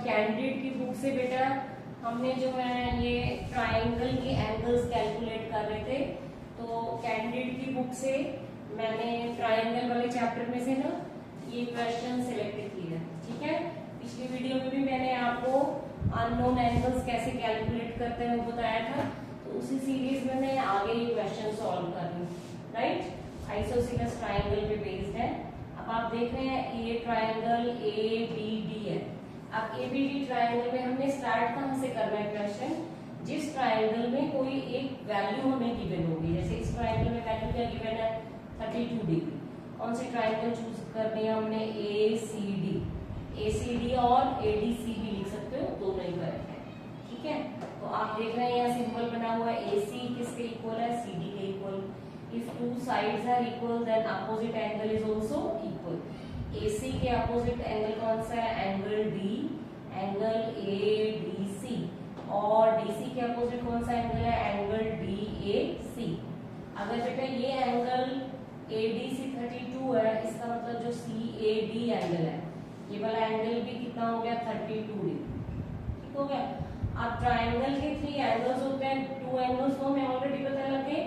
Candidate की book से बेटा हमने जो है ये ट्राइंगल के एंगल्स कैलकुलेट कर रहे थे। तो कैंडिडेट की बुक से मैंने ट्राइंगल वाले चैप्टर में से ना ये क्वेश्चन सिलेक्ट किया, ठीक है। पिछली वीडियो में भी मैंने आपको अननोन एंगल्स कैसे कैलकुलेट करते हैं वो बताया था, तो उसी सीरीज में मैं आगे ये क्वेश्चन सॉल्व कर रही हूँ, राइट। आइसोसेलेस ट्राइंगल पे बेस्ड है। अब आप देख रहे हैं ये ट्राइंगल ABD है। अब ABD ट्राइंगल में हमने स्टार्ट कहाँ से करना है क्वेश्चन, जिस ट्राइंगल में कोई एक वैल्यू हमें गिवन होगी। जैसे इस ट्राइंगल में वैल्यू क्या गिवन है 32 डिग्री। कौन सी ट्राइंगल चूज करनी है हमने, ACD और ADC भी लिख सकते हो, दोनों ही करेक्ट है, ठीक है। तो आप देख रहे हैं यहाँ सिंबल बना हुआ है, AC किसके इक्वल है, CD के equal. If two sides are equal then opposite angle is also equal. AC के opposite angle कौन सा है, एंगल D, एंगल ADC। और DC के opposite कौन सा एंगल है, एंगल DAC। अगर बेटा ये एंगल ADC 32 है, इसका मतलब जो CAD एंगल है, ये वाला एंगल भी कितना हो गया 32 डिग्री, ठीक हो गया। अब ट्राइंगल के 3 एंगल्स होते हैं, 2 एंगल्स को हमें ऑलरेडी पता लगे।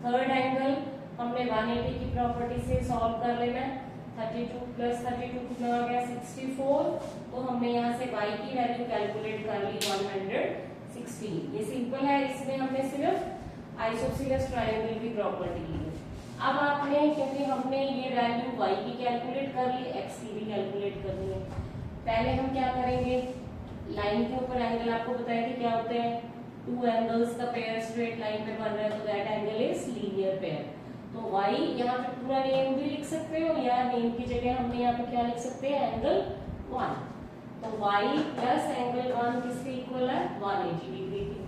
थर्ड एंगल हमने 180 की प्रॉपर्टी से सॉल्व कर लेना है। 32 प्लस 32 कितना आ गया 64। तो हमने यहाँ से y की वैल्यू कैलकुलेट कर ली 116। ये सिंपल है, इसमें हमने सिर्फ आइसोसेलेस ट्राइंगल की प्रॉपर्टी ली है। अब आपने, क्योंकि हमने ये वैल्यू y की कैलकुलेट कर ली, x की भी कैलकुलेट करनी है। पहले हम क्या करेंगे, लाइन के ऊपर एंगल आपको बताया कि क्या होते हैं, 2 एंगल्स का पेयर स्ट्रेट लाइन पे बन रहा है, तो that angle is linear pair. तो y यहाँ पे पूरा नेम भी लिख सकते हो, या नेम की जगह हमने यहाँ पे क्या लिख सकते हैं, एंगल 1। तो y प्लस एंगल 1 किसके इक्वल है, 180 डिग्री की।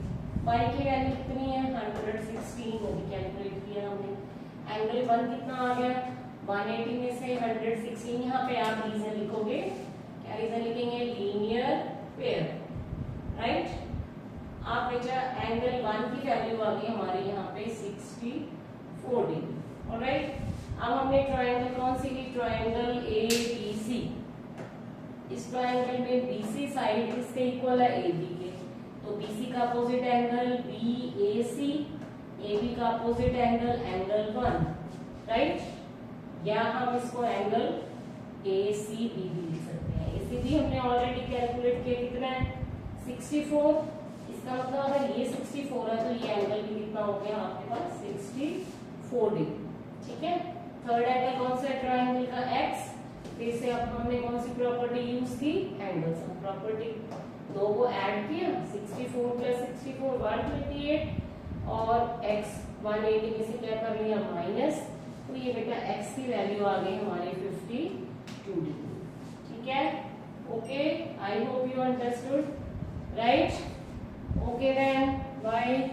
y की वैल्यू कितनी है 116, वो भी कैलकुलेट किया हमने। एंगल 1 कितना आ गया 180 में से 116, यहाँ पे आप रीजन लिखोगे, क्या रीजन लिखेंगे, लीनियर पेयर, राइट। आप बेटा एंगल 1 की वैल्यू आ गई हमारे यहाँ पे 64 डिग्री, ऑलराइट। अब हमने ट्रायंगल कौन सी ली, ट्रायंगल ABC। इस ट्रायंगल में BC साइड किसके इक्वल है, AB के। तो BC का अपोजिट एंगल BAC, AB का अपोजिट एंगल एंगल 1, राइट। या हम इसको एंगल ACB भी लिख सकते हैं। ACB हमने ऑलरेडी कैलकुलेट किया, कितना है 64। इसका मतलब अगर ये 64 है तो ये एंगल भी कितना हो गया आपके पास 64 डिग्री, ठीक है। थर्ड एंगल कौन सा है ट्रायंगल का, x। फिर से अब हमने कौन सी प्रॉपर्टी यूज की, एंगल सम प्रॉपर्टी। दो को ऐड किया, 64 प्लस 64 128, और x 180 में से क्या कर लिया माइनस, तो ये बेटा x की वैल्यू आ गई हमारी 52 डिग्री, ठीक है। Okay, I hope you understood, right. Okay then, bye.